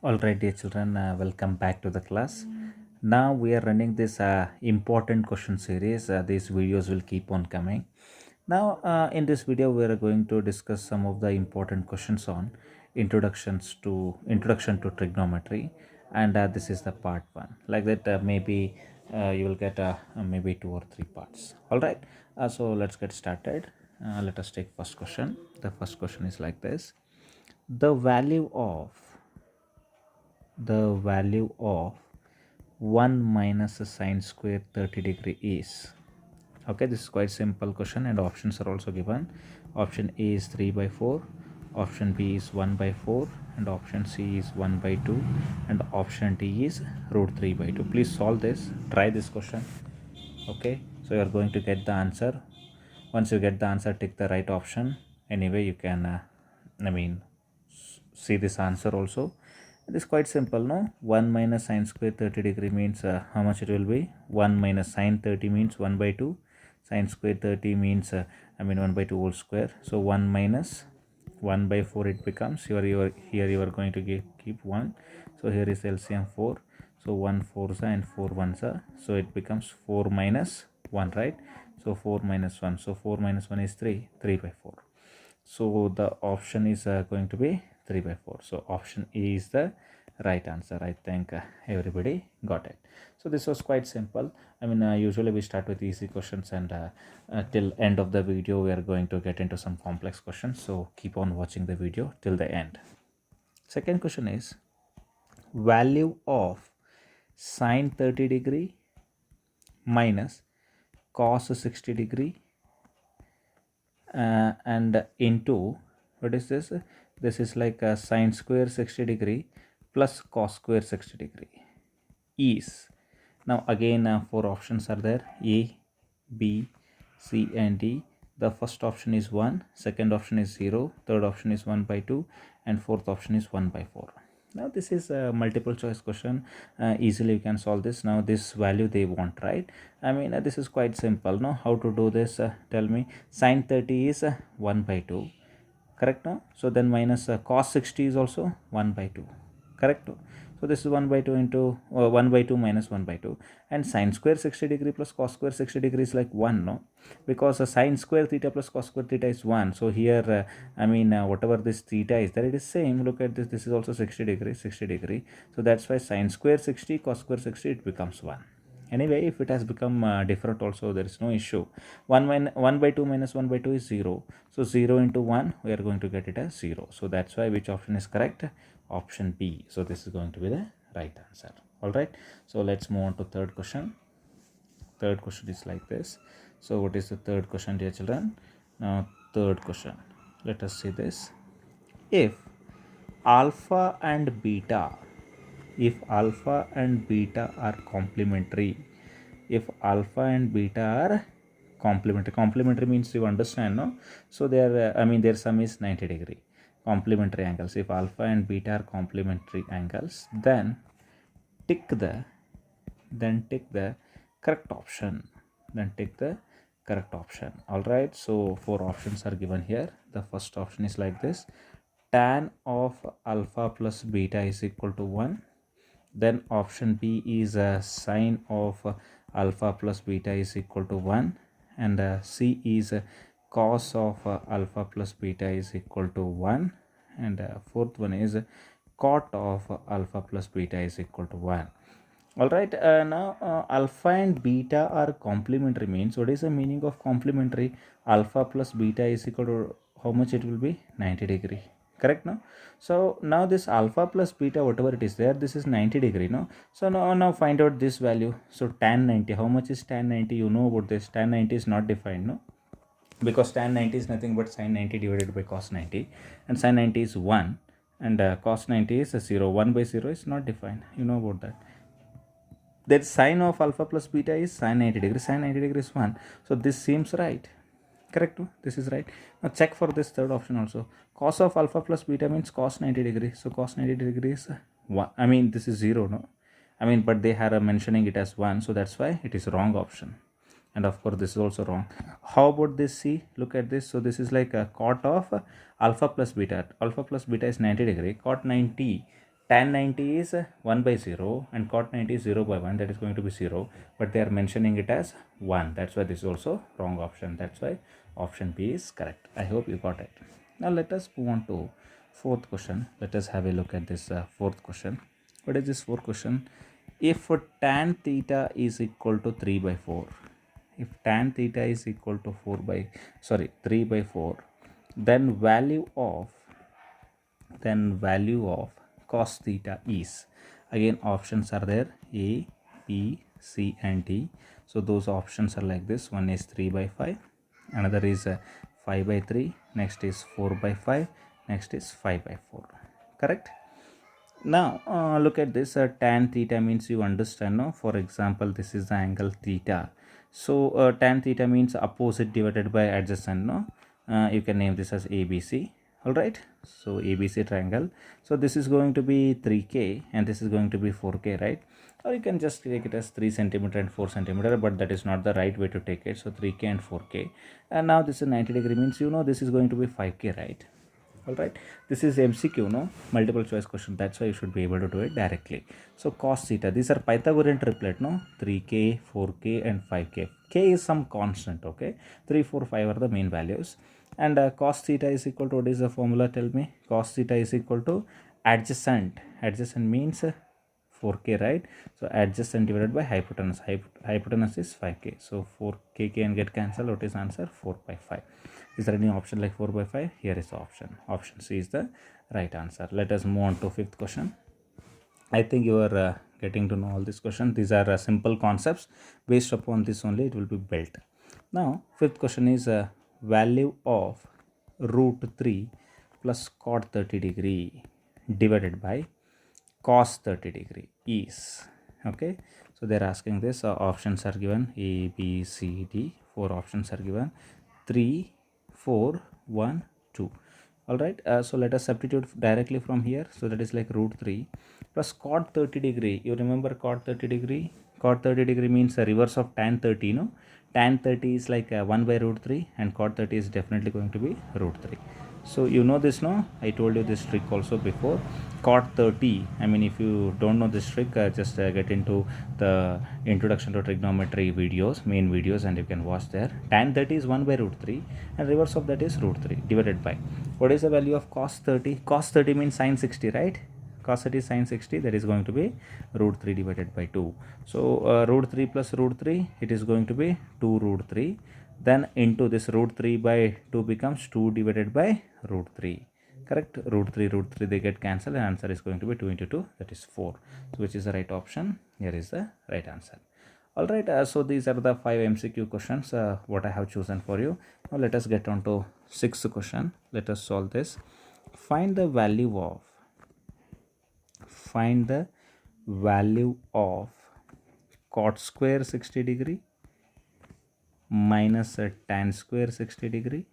All right, dear children, welcome back to the class. Now we are running this important question series. These videos will keep on coming. Now, in this video, we are going to discuss some of the important questions on introduction to trigonometry, and this is the part one. Like that, maybe you will get maybe two or three parts. All right. So let's get started. Let us take first question. The first question is like this: the value of 1 minus a sine square 30 degree is. Okay, this is quite simple question and options are also given. Option A is 3 by 4, option B is 1 by 4, and option C is 1 by 2, and option D is root 3 by 2. Please solve this, try this question. Okay, so you are going to get the answer. Once you get the answer, tick the right option. Anyway, you can see this answer also. It is quite simple, no? 1 minus sine square 30 degree means how much it will be? 1 minus sine 30 means 1 by 2. Sine square 30 means 1 by 2 whole square. So 1 minus 1 by 4 it becomes. Here you are going to keep 1. So here is LCM 4. So 1 4s and 4 1s. So it becomes 4 minus 1, right? So 4 minus 1. So 4 minus 1 is 3. 3 by 4. So the option is going to be 3 by 4. So option A is the right answer. I think everybody got it. So this was quite simple. Usually we start with easy questions, and till end of the video we are going to get into some complex questions. So keep on watching the video till the end. Second question is value of sine 30 degree minus cos 60 degree and into what is this is like a sine square 60 degree plus cos square 60 degree is. Now again four options are there: A, B, C and D. The first option is 1, second option is 0, third option is 1 by 2, and fourth option is 1 by 4. Now this is a multiple choice question. Easily you can solve this. Now this value they want, right? This is quite simple. Now how to do this? Tell me. Sine 30 is 1 by 2, correct? No? So then minus cos 60 is also 1 by 2, correct? So this is 1 by 2 into 1 by 2 minus 1 by 2, and sine square 60 degree plus cos square 60 degree is like 1, no? Because sine square theta plus cos square theta is 1. So here whatever this theta is there, it is same. Look at this is also 60 degree 60 degree. So that's why sine square 60 cos square 60 it becomes 1. Anyway, if it has become different also, there is no issue. 1 by 2 minus 1 by 2 is 0. So 0 into 1, we are going to get it as 0. So that's why which option is correct? Option B. So this is going to be the right answer. All right. So let's move on to third question. Third question is like this. So what is the third question, dear children? Now third question. Let us see this. If alpha and beta if alpha and beta are complementary, if alpha and beta are complementary means you understand, no? So their sum is 90 degree. Complementary angles, if alpha and beta are complementary angles, then tick the correct option. All right, so four options are given here. The first option is like this: tan of alpha plus beta is equal to 1. Then option B is sine of alpha plus beta is equal to 1, and C is cos of alpha plus beta is equal to 1, and fourth one is cot of alpha plus beta is equal to 1. All right, now alpha and beta are complementary means what is the meaning of complementary? Alpha plus beta is equal to how much it will be? 90 degree, correct? No? So now this alpha plus beta, whatever it is there, this is 90 degree, no? So now find out this value. So tan 90, how much is tan 90? You know about this. Tan 90 is not defined, no? Because tan 90 is nothing but sin 90 divided by cos 90, and sin 90 is 1, and cos 90 is 0. 1 by 0 is not defined. You know about that. That sine of alpha plus beta is sine 90 degree. Sine 90 degree is 1. So this seems right. Correct? This is right. Now check for this third option also. Cos of alpha plus beta means cos 90 degree. So cos 90 degree is 1. This is 0, no? But they are mentioning it as 1. So that's why it is wrong option. And of course, this is also wrong. How about this C? Look at this. So this is like a cot of alpha plus beta. Alpha plus beta is 90 degree. Cot 90 tan 90 is 1 by 0 and cot 90 is 0 by 1, that is going to be 0, but they are mentioning it as 1. That's why this is also wrong option. That's why option B is correct. I hope you got it. Now let us move on to fourth question. Let us have a look at this fourth question. What is this fourth question? If tan theta is equal to 3 by 4, if tan theta is equal to 3 by 4, then value of cos theta is, again options are there, A, B, C and D. So those options are like this. One is 3 by 5, another is 5 by 3, next is 4 by 5, next is 5 by 4. Correct? Now look at this. Tan theta means, you understand, no? For example, this is the angle theta. So tan theta means opposite divided by adjacent, no? You can name this as ABC. All right, so ABC triangle. So this is going to be 3K and this is going to be 4K, right? Or you can just take it as 3 centimeter and 4 centimeter, but that is not the right way to take it. So 3K and 4K. And now this is 90 degree means, you know, this is going to be 5K, right? All right, this is MCQ, no, multiple choice question. That's why you should be able to do it directly. So cos theta, these are Pythagorean triplet, no, 3K, 4K and 5K. K is some constant, okay? 3, 4, 5 are the main values. And cos theta is equal to, what is the formula? Tell me. Cos theta is equal to adjacent. Adjacent means 4K, right? So adjacent divided by hypotenuse. Hypotenuse is 5K. So 4K can get cancelled. What is answer? 4 by 5. Is there any option like 4 by 5? Here is the option. Option C is the right answer. Let us move on to fifth question. I think you are getting to know all these questions. These are simple concepts. Based upon this only it will be built. Now fifth question is value of root 3 plus cot 30 degree divided by cos 30 degree is, okay? So they are asking this. Options are given, A, B, C, D. 4 options are given, 3, 4, 1, 2. All right, so let us substitute directly from here. So that is like root 3 plus cot 30 degree. You remember cot 30 degree? Cot 30 degree means the reverse of tan 30, no? Tan 30 is like 1 by root 3 and cot 30 is definitely going to be root 3. So you know this, no? I told you this trick also before. Cot 30, I mean, if you don't know this trick, just get into the introduction to trigonometry videos, main videos, and you can watch there. Tan 30 is 1 by root 3 and reverse of that is root 3 divided by, what is the value of cos 30? Cos 30 means sin 60, right? Cos 30 is sin 60, that is going to be root 3 divided by 2. So root 3 plus root 3, it is going to be 2 root 3. Then into this root 3 by 2 becomes 2 divided by root 3. Correct? Root 3 they get cancelled and answer is going to be 2 into 2, that is 4. So which is the right option? Here is the right answer. All right, so these are the 5 MCQ questions what I have chosen for you. Now let us get on to 6th question. Let us solve this. Find the value of cot square 60 degree minus tan square 60 degree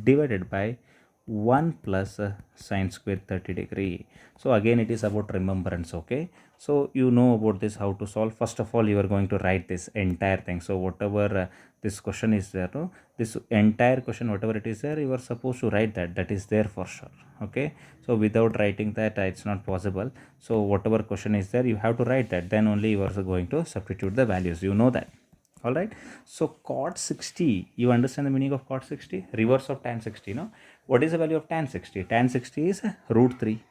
divided by 1 plus sine square 30 degree. So again it is about remembrance, okay? So you know about this, how to solve. First of all, you are going to write this entire thing. So whatever this question is there, no? This entire question, whatever it is there, you are supposed to write that is there for sure, okay? So without writing that, it's not possible. So whatever question is there, you have to write that, then only you are going to substitute the values, you know that. All right, so cot 60, you understand the meaning of cot 60? Reverse of tan 60, no? What is the value of tan 60? Tan 60 is root 3.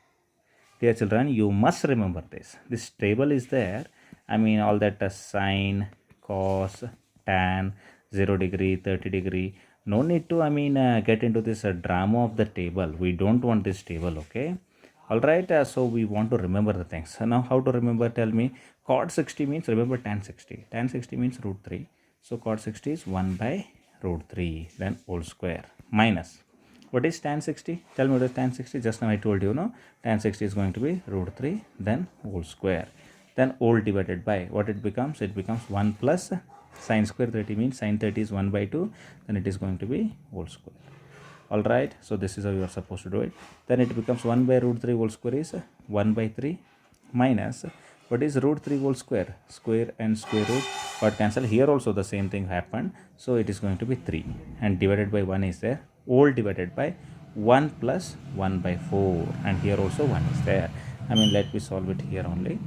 Dear children, you must remember this. This table is there. I mean, all that sine, cos, tan, 0 degree, 30 degree. No need to, get into this drama of the table. We don't want this table, okay? All right, so we want to remember the things. So now how to remember? Tell me. Cot 60 means, remember tan 60. Tan 60 means root 3. So cot 60 is 1 by root 3, then whole square, minus. What is tan 60? Tell me what is tan 60. Just now I told you, no? Tan 60 is going to be root 3, then whole square. Then whole divided by, what it becomes? It becomes 1 plus sine square 30 means sine 30 is 1 by 2. Then it is going to be whole square. All right, so this is how you are supposed to do it. Then it becomes 1 by root 3 whole square is 1 by 3 minus, what is root 3 whole square? Square and square root got cancelled. Here also the same thing happened. So it is going to be 3 and divided by 1 is there. Whole divided by 1 plus 1 by 4, and here also 1 is there. I mean, let me solve it here only.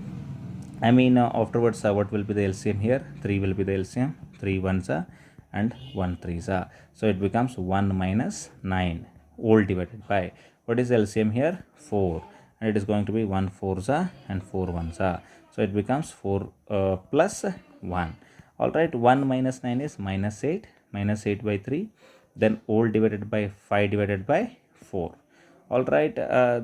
Afterwards, what will be the LCM here? 3 will be the LCM. 3 ones are and 1 threes are. So it becomes 1 minus 9 all divided by, what is LCM here? 4. And it is going to be 1 fours are and 4 ones are. So it becomes 4 plus 1. Alright, 1 minus 9 is minus 8. Minus 8 by 3. Then all divided by 5 divided by 4. Alright,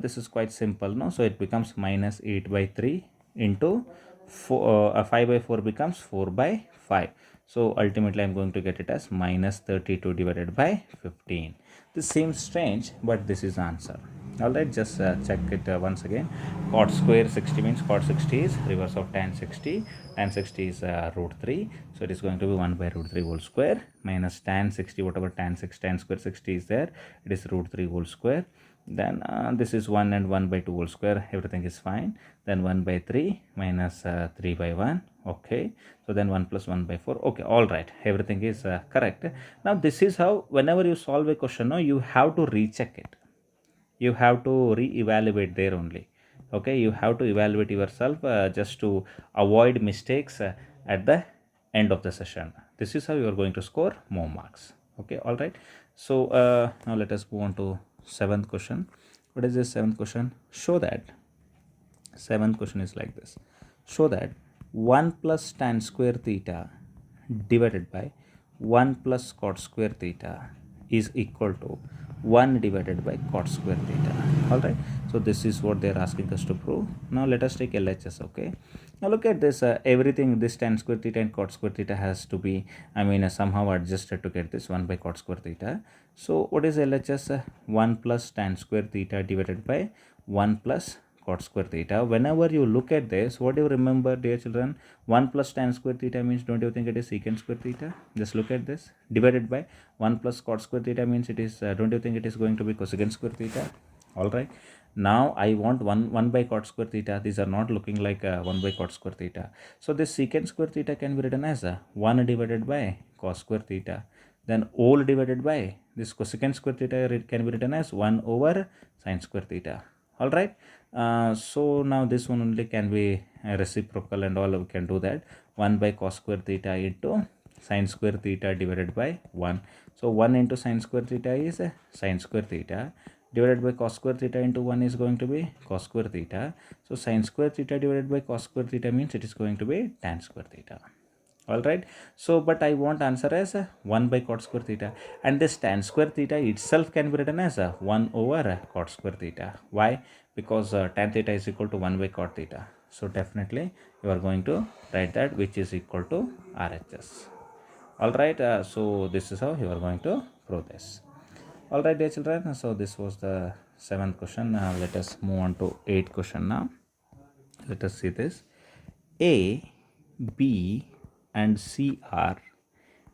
this is quite simple, no? So it becomes minus 8 by 3 into 5 by 4 becomes 4 by 5. So ultimately I'm going to get it as minus 32 divided by 15. This seems strange, but this is answer. Alright, just check it once again. Cot square 60 means cot 60 is reverse of tan 60. Tan 60 is root 3. So it is going to be 1 by root 3 whole square minus tan 60, whatever tan square 60 is there, it is root 3 whole square. Then this is 1 and 1 by 2 whole square, everything is fine. Then 1 by 3 minus 3 by 1. Okay, so then 1 plus 1 by 4. Okay, all right, everything is correct. Now this is how, whenever you solve a question, no, you have to recheck it, you have to re-evaluate there only. Okay, you have to evaluate yourself just to avoid mistakes at the end of the session. This is how you are going to score more marks. Okay, all right. So now let us move on to 7th question. What is this 7th question? Show that, 7th question is like this. Show that 1 plus tan square theta divided by 1 plus cot square theta is equal to 1 divided by cot square theta. Alright, so this is what they are asking us to prove. Now let us take LHS. Okay, now look at this, everything, this tan square theta and cot square theta has to be, somehow adjusted to get this 1 by cot square theta. So what is LHS? 1 plus tan square theta divided by 1 plus cot square theta. Whenever you look at this, what do you remember, dear children? 1 plus tan square theta means, don't you think it is secant square theta? Just look at this, divided by 1 plus cot square theta means it is, don't you think it is going to be cosecant square theta? All right, now I want 1 by cot square theta. These are not looking like 1 by cot square theta. So this secant square theta can be written as 1 divided by cos square theta. Then all divided by this cosecant square theta can be written as 1 over sin square theta. All right, so now this one only can be reciprocal and all, we can do that. 1 by cos square theta into sin square theta divided by 1. So 1 into sin square theta is sin square theta divided by cos square theta into 1 is going to be cos square theta. So sin square theta divided by cos square theta means it is going to be tan square theta. All right, so but I want answer as 1 by cot square theta, and this tan square theta itself can be written as 1 over cot square theta. Why? Because tan theta is equal to 1 by cot theta. So definitely you are going to write that, which is equal to RHS. All right, so this is how you are going to prove this. All right, dear children, so this was the 7th question. Let us move on to 8th question now. Let us see this. A, B and C are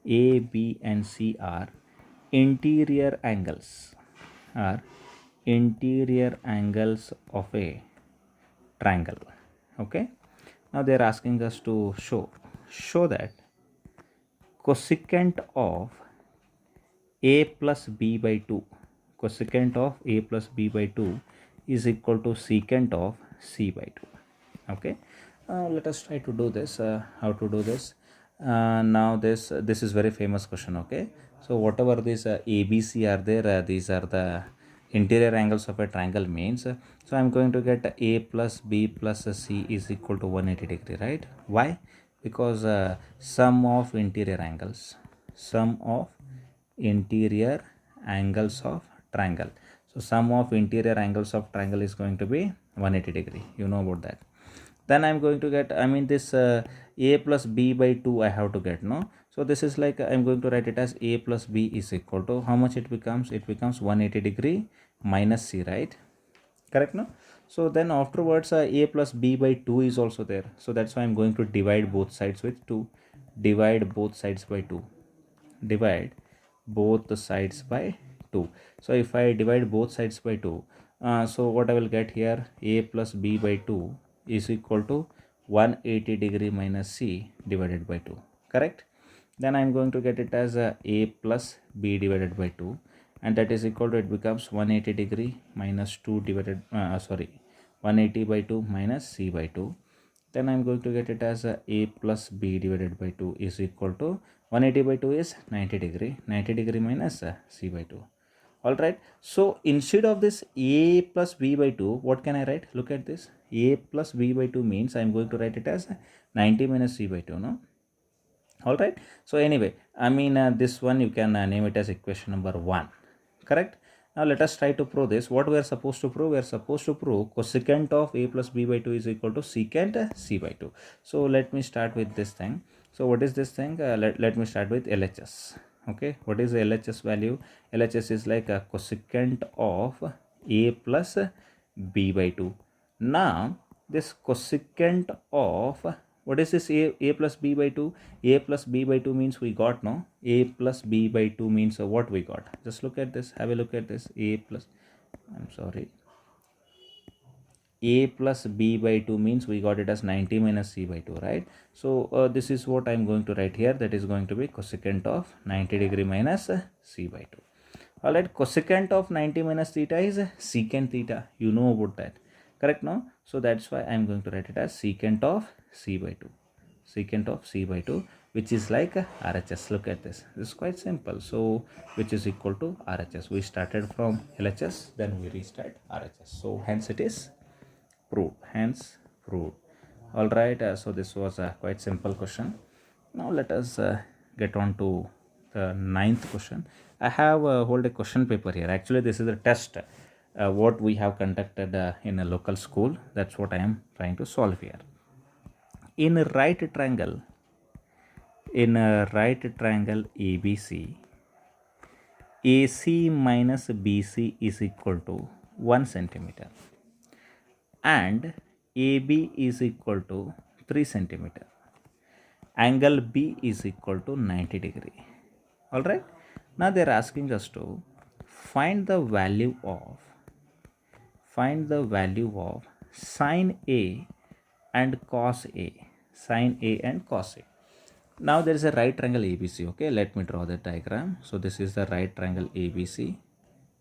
interior angles of a triangle. Okay, now they are asking us to show that cosecant of a plus b by 2, cosecant of a plus b by 2 is equal to secant of c by 2. Okay, let us try to do this. How to do this? Now this is very famous question. Okay, so whatever these ABC are there, these are the interior angles of a triangle means. So I'm going to get a plus b plus c is equal to 180 degree, right? Why? Because sum of interior angles of triangle. So sum of interior angles of triangle is going to be 180 degree. You know about that. Then I'm going to get, this a plus b by 2 I have to get, no? So this is like, I'm going to write it as a plus b is equal to, how much it becomes? It becomes 180 degree minus c, right? Correct, no? So then afterwards a plus b by 2 is also there. So that's why I'm going to divide both sides with 2. Divide both sides by 2. Divide both the sides by 2. So if I divide both sides by 2, so what I will get here, a plus b by 2 is equal to 180 degree minus c divided by 2. Correct? Then I am going to get it as a plus b divided by 2, and that is equal to, it becomes 180 degree minus 2 divided 180 180 by 2 minus c by 2. Then I'm going to get it as a plus b divided by 2 is equal to 180 by 2 is 90 degree. 90 degree minus c by 2. Alright, so instead of this a plus b by 2, what can I write? Look at this. A plus b by 2 means I'm going to write it as 90 minus c by 2, no? Alright, so anyway, I mean this one you can name it as equation number 1. Correct? Now let us try to prove this. What we are supposed to prove? We are supposed to prove cosecant of a plus b by 2 is equal to secant c by 2. So let me start with this thing. So what is this thing? Let me start with LHS. Okay, what is the LHS value? LHS is like a cosecant of a plus b by 2. Now this cosecant of what is this a plus b by 2? A plus b by 2 means we got, no? A plus b by 2 means what we got? Just look at this. Have a look at this. A plus b by 2 means we got it as 90 minus c by 2, right? So this is what I'm going to write here. That is going to be cosecant of 90 degree minus c by 2. Alright, cosecant of 90 minus theta is secant theta. You know about that. Correct, no? So that's why I'm going to write it as secant of c by 2. Secant of c by 2, which is like RHS. Look at this. This is quite simple. So which is equal to RHS. We started from LHS, then we reached at RHS. So hence it is proved. Hence proved. All right. So this was a quite simple question. Now let us get on to the 9th question. I have hold a question paper here. Actually, this is a test. What we have conducted in a local school. That's what I am trying to solve here. In a right triangle ABC, AC minus BC is equal to 1 centimeter and AB is equal to 3 centimeter. Angle B is equal to 90 degree. Alright. Now they are asking us to find the value of sine A and cos A. Sine A and cos A. Now there is a right triangle ABC. Okay, let me draw the diagram. So this is the right triangle ABC.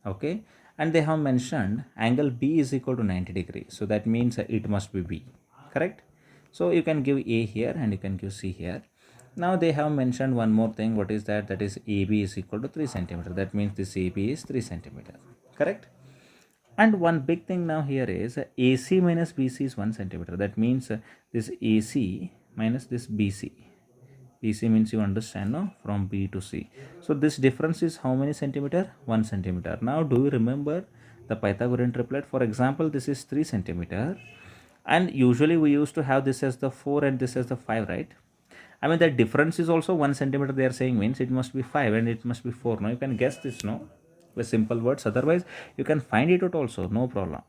Okay, and they have mentioned angle B is equal to 90 degrees. So that means it must be B. Correct? So you can give A here and you can give C here. Now they have mentioned one more thing. What is that? That is AB is equal to 3 centimeter. That means this AB is 3 centimeter. Correct? And one big thing now here is AC minus BC is 1 centimeter. That means this AC minus this BC. BC means you understand, no? From B to C. So this difference is how many centimeter? 1 centimeter. Now do you remember the Pythagorean triplet? For example, this is 3 centimeter. And usually we used to have this as the 4 and this as the 5, right? I mean the difference is also 1 centimeter they are saying means it must be 5 and it must be 4. No, you can guess this, no? With simple words. Otherwise you can find it out also, no problem.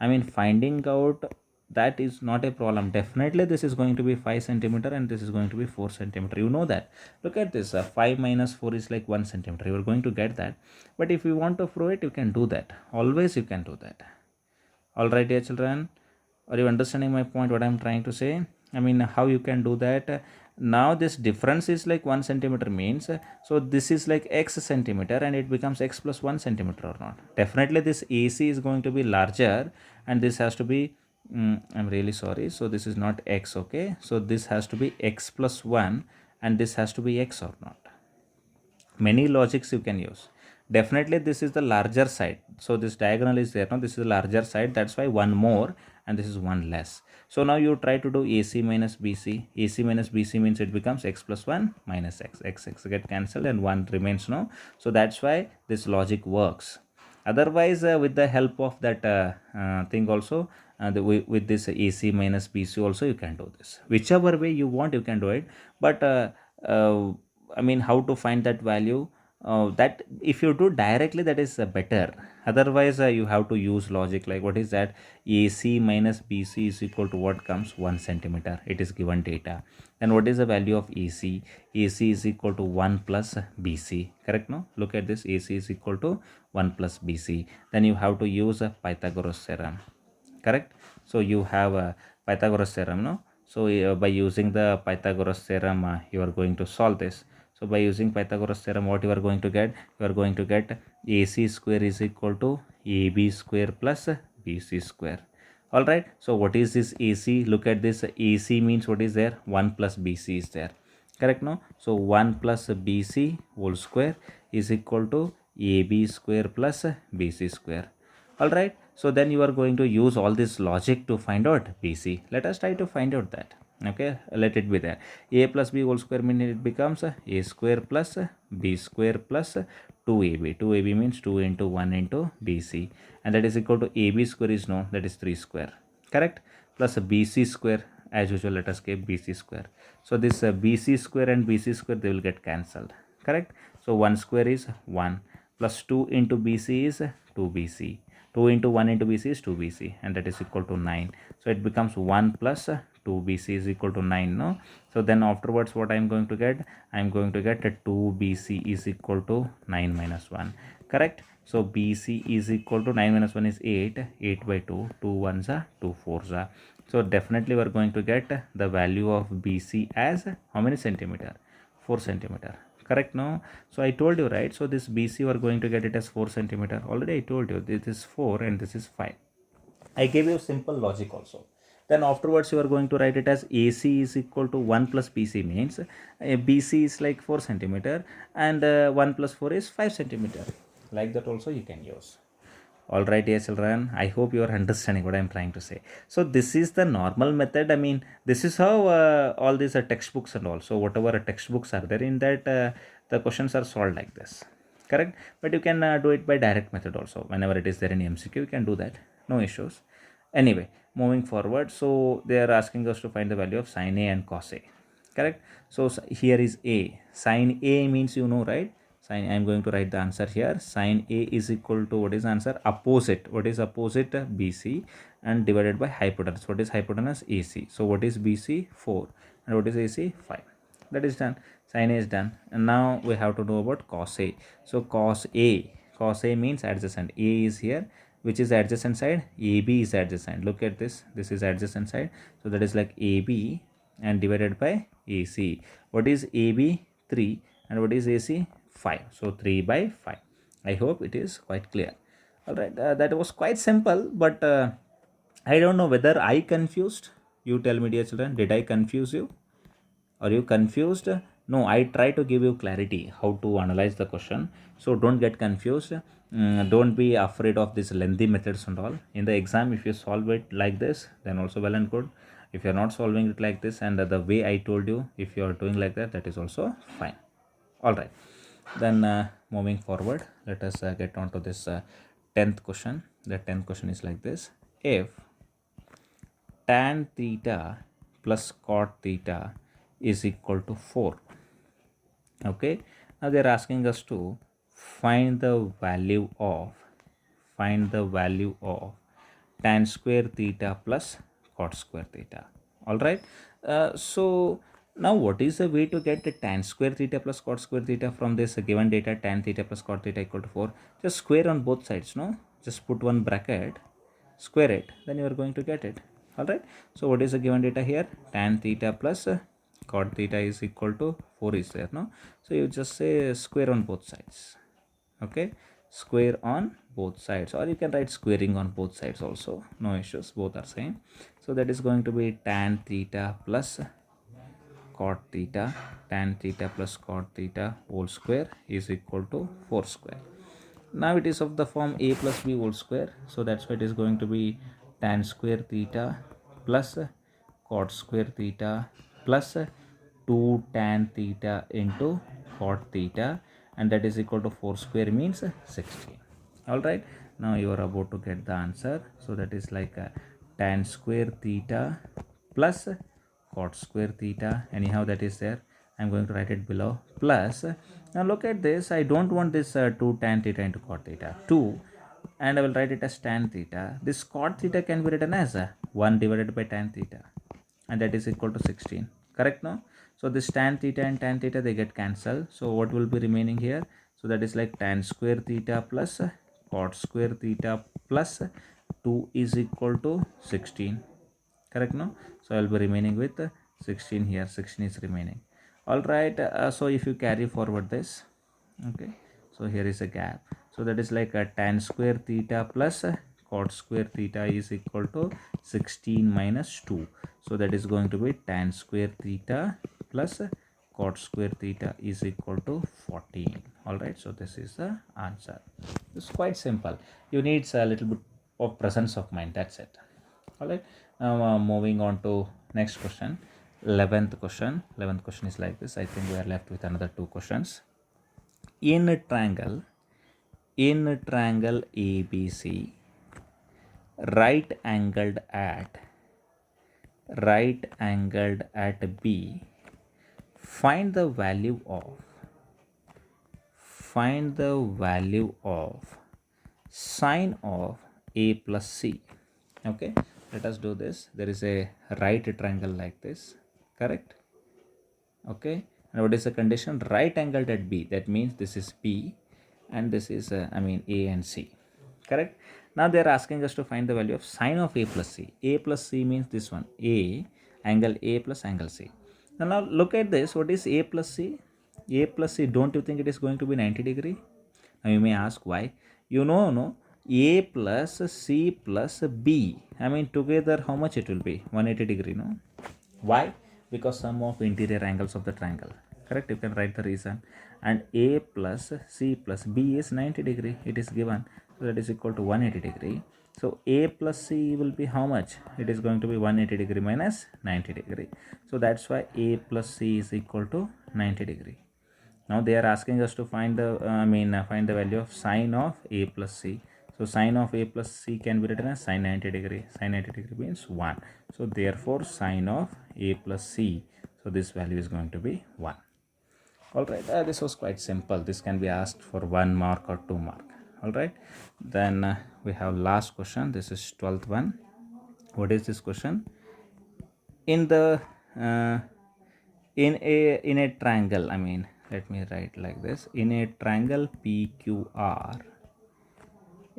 I mean finding out that is not a problem. Definitely this is going to be 5 centimeter and this is going to be 4 centimeter. You know that. Look at this. 5 minus 4 is like 1 centimeter. You are going to get that. But if you want to prove it, you can do that. Always you can do that. Alright, dear children. Are you understanding my point? What I am trying to say? I mean how you can do that? Now this difference is like 1 centimeter means, so this is like x centimeter and it becomes x plus 1 centimeter or not. Definitely this AC is going to be larger and this has to be I'm really sorry, so this is not x. Okay, so this has to be x plus 1 and this has to be x or not. Many logics you can use. Definitely this is the larger side, so this diagonal is there. Now this is the larger side, that's why one more and this is one less. So now you try to do AC minus BC. AC minus BC means it becomes x plus 1 minus x. X get cancelled and 1 remains, no? So that's why this logic works. Otherwise with the help of that thing also, with this AC minus BC also you can do this. Whichever way you want you can do it. But I mean how to find that value? That if you do directly, that is better. Otherwise you have to use logic. Like what is that? AC minus BC is equal to what comes? 1 centimeter. It is given data. Then what is the value of AC? AC is equal to 1 plus BC. Correct, no? Look at this. AC is equal to 1 plus BC. Then you have to use a Pythagoras theorem. Correct? So you have a Pythagoras theorem, no? So by using the Pythagoras theorem you are going to solve this. So by using Pythagoras theorem, what you are going to get? You are going to get AC square is equal to AB square plus BC square. All right, so what is this AC? Look at this. AC means what is there? 1 plus BC is there. Correct, no? So 1 plus BC whole square is equal to AB square plus BC square. All right, so then you are going to use all this logic to find out BC. Let us try to find out that. Okay, let it be there. A plus B whole square means it becomes A square plus B square plus 2AB. 2AB means 2 into 1 into BC, and that is equal to AB square is known, that is 3 square. Correct, plus BC square, as usual let us keep BC square. So this BC square and BC square, they will get cancelled. Correct, so 1 square is 1 plus 2 into BC is 2BC. 2 into 1 into BC is 2BC, and that is equal to 9. So it becomes 1 plus 2BC is equal to 9, no? So then afterwards what I am going to get? I am going to get 2BC is equal to 9 minus 1. Correct? So BC is equal to 9 minus 1 is 8. 8 by 2. 2 ones are 2 fours are. So definitely we are going to get the value of BC as how many centimeter? 4 centimeter. Correct, no? So I told you, right? So this BC we are going to get it as 4 centimeter. Already I told you this is 4 and this is 5. I gave you simple logic also. Then afterwards you are going to write it as AC is equal to 1 plus BC means BC is like 4 centimeter and 1 plus 4 is 5 centimeter. Like that also you can use. All right, dear children, I hope you are understanding what I am trying to say. So this is the normal method. I mean, this is how all these textbooks and all. So whatever textbooks are there, in that the questions are solved like this. Correct? But you can do it by direct method also. Whenever it is there in MCQ, you can do that. No issues. Anyway, moving forward. So they are asking us to find the value of sin A and cos A. Correct? So here is A. Sin A means you know, right? Sin, I am going to write the answer here. Sin A is equal to, what is the answer? Opposite. What is opposite? BC, and divided by hypotenuse. What is hypotenuse? AC. So what is BC? 4. And what is AC? 5. That is done. Sin A is done. And now we have to know about cos A. So cos A. Cos A means adjacent. A is here. Which is adjacent side? AB is adjacent. Look at this. This is adjacent side. So that is like AB and divided by AC. What is AB? 3. And what is AC? 5. So 3 by 5. I hope it is quite clear. All right, that was quite simple, but I don't know whether I confused. You tell me, dear children, did I confuse you? Are you confused? No, I try to give you clarity how to analyze the question. So don't get confused. Don't be afraid of these lengthy methods and all. In the exam, if you solve it like this, then also well and good. If you are not solving it like this and the way I told you, if you are doing like that, that is also fine. All right. Then moving forward, let us get on to this 10th question. The 10th question is like this. If tan theta plus cot theta is equal to 4. Okay, now they are asking us to find the value of tan square theta plus cot square theta. All right, so now what is the way to get the tan square theta plus cot square theta from this given data? Tan theta plus cot theta equal to 4. Just square on both sides, no? Just put one bracket, square it, then you are going to get it. All right, so what is the given data here? Tan theta plus cot theta is equal to 4 is there, no? So you just say square on both sides. Okay, square on both sides, or you can write squaring on both sides also, no issues, both are same. So that is going to be tan theta plus cot theta. Tan theta plus cot theta whole square is equal to 4 square. Now it is of the form a plus b whole square, so that's why it is going to be tan square theta plus cot square theta plus 2 tan theta into cot theta, and that is equal to 4 square means 16. All right, now you are about to get the answer. So that is like tan square theta plus cot square theta, anyhow that is there. I'm going to write it below, plus now look at this. I don't want this 2 tan theta into cot theta 2, and I will write it as tan theta. This cot theta can be written as 1 divided by tan theta, and that is equal to 16. Correct, no? So this tan theta and tan theta, they get cancelled. So what will be remaining here? So that is like tan square theta plus cot square theta plus 2 is equal to 16. Correct, no? So I will be remaining with 16 here. 16 is remaining. All right, so if you carry forward this, okay, so here is a gap. So that is like a tan square theta plus cot square theta is equal to 16 minus 2. So that is going to be tan square theta plus cot square theta is equal to 14. All right, so this is the answer. It's quite simple. You need a little bit of presence of mind, that's it. All right, now moving on to next question. 11th question is like this. I think we are left with another two questions. In a triangle ABC, right angled at B, find the value of sine of A plus C. Okay, let us do this. There is a right triangle like this, correct? Okay, and what is the condition? Right angled at B, that means this is B and this is A and C, correct? Now they are asking us to find the value of sine of A plus C. A plus C means this one, angle A plus angle C. Now look at this. What is A plus C? A plus C, don't you think it is going to be 90 degree? Now you may ask why. You know, no, A plus C plus B, together how much it will be? 180 degree, no? Why? Because sum of interior angles of the triangle, correct? You can write the reason. And A plus C plus B is 90 degree, it is given, so that is equal to 180 degree. So A plus C will be how much? It is going to be 180 degree minus 90 degree. So that's why A plus C is equal to 90 degree. Now they are asking us to find the find the value of sine of A plus C. So sine of A plus C can be written as sine 90 degree. Sine 90 degree means 1. So therefore sine of A plus C, so this value is going to be 1. Alright, this was quite simple. This can be asked for 1 mark or 2 mark. Alright, then we have last question. This is 12th one. What is this question? In the in a triangle, let me write like this. In a triangle PQR,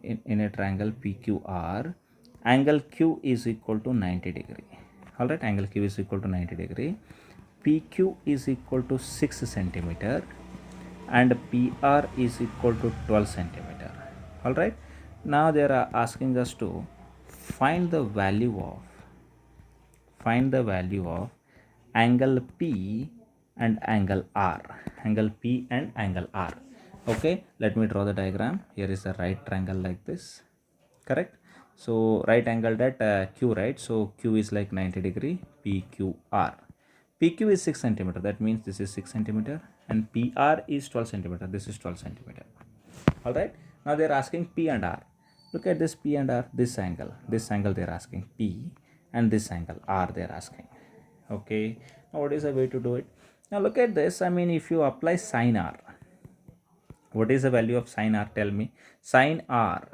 in a triangle PQR, angle Q is equal to 90 degree. All right, angle Q is equal to 90 degree. PQ is equal to 6 centimeter and PR is equal to 12 centimeter. All right, now they are asking us to find the value of angle P and angle R. Angle P and angle R. Okay, let me draw the diagram. Here is a right triangle like this, correct? So right angled at Q, right? So Q is like 90 degree, PQR. PQ is 6 centimeter, that means this is 6 centimeter, and PR is 12 centimeter, this is 12 centimeter. All right, now they are asking P and R. Look at this P and R, this angle they are asking P, and this angle R they are asking. Okay, now what is the way to do it? Now look at this. If you apply sine R, what is the value of sine R? Tell me. Sine R,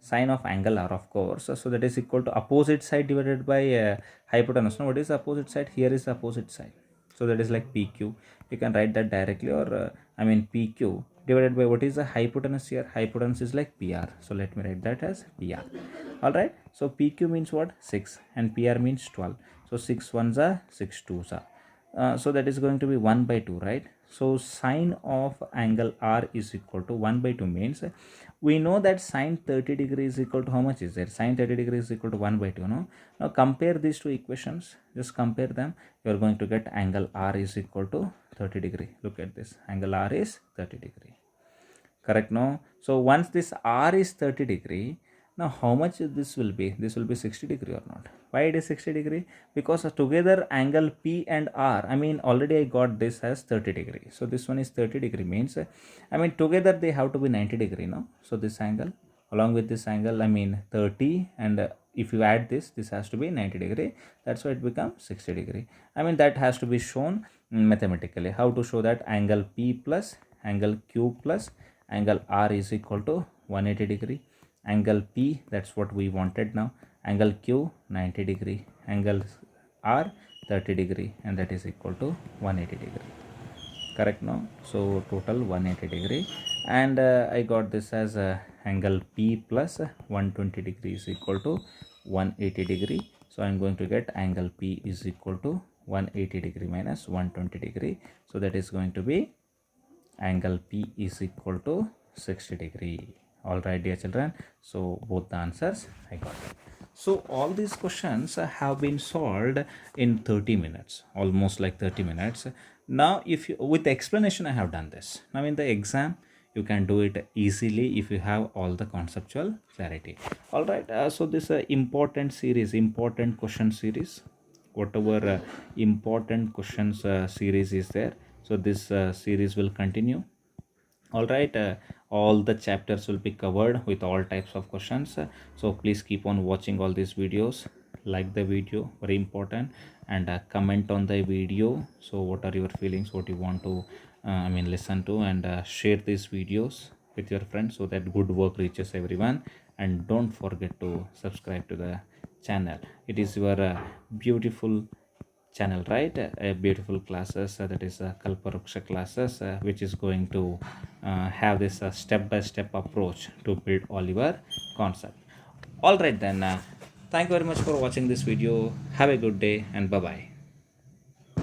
sine of angle R, of course. So that is equal to opposite side divided by hypotenuse. Now what is the opposite side? Here is the opposite side. So that is like PQ. You can write that directly, or PQ divided by what is the hypotenuse here? Hypotenuse is like PR. So let me write that as PR. Alright. So PQ means what? 6 and PR means 12. So 6 ones are 6 twos are. So that is going to be 1 by 2, right? So sine of angle R is equal to 1 by 2 means we know that sine 30 degree is equal to how much is there? Sine 30 degree is equal to 1 by 2, no? Now compare these two equations. Just compare them. You are going to get angle R is equal to 30 degree. Look at this. Angle R is 30 degree. Correct, no? So once this R is 30 degree, now how much this will be? This will be 60 degree or not? Why it is 60 degree? Because together angle P and R, already I got this as 30 degree. So this one is 30 degree means, together they have to be 90 degree, no? So this angle along with this angle, 30, and if you add this has to be 90 degree. That's why it becomes 60 degree. That has to be shown mathematically. How to show that? Angle P plus angle Q plus angle R is equal to 180 degree. Angle P, that's what we wanted now. Angle Q 90 degree, angle R 30 degree, and that is equal to 180 degree. Correct, no? So total 180 degree, and I got this as angle P plus 120 degree is equal to 180 degree. So I'm going to get angle P is equal to 180 degree minus 120 degree. So that is going to be angle P is equal to 60 degree. All right, dear children. So both the answers I got it. So all these questions have been solved in 30 minutes, almost like 30 minutes. Now, if you with the explanation, I have done this. Now in the exam, you can do it easily if you have all the conceptual clarity. All right. So this important series, important question series, whatever important questions series is there. So this series will continue. All right, all the chapters will be covered with all types of questions. So please keep on watching all these videos, like the video, very important, and comment on the video. So what are your feelings, what you want to listen to, and share these videos with your friends so that good work reaches everyone. And don't forget to subscribe to the channel. It is your beautiful channel, right? A beautiful classes, that is Kalparuksha classes, which is going to have this step-by-step approach to build all your concept. All right then, thank you very much for watching this video. Have a good day and bye bye.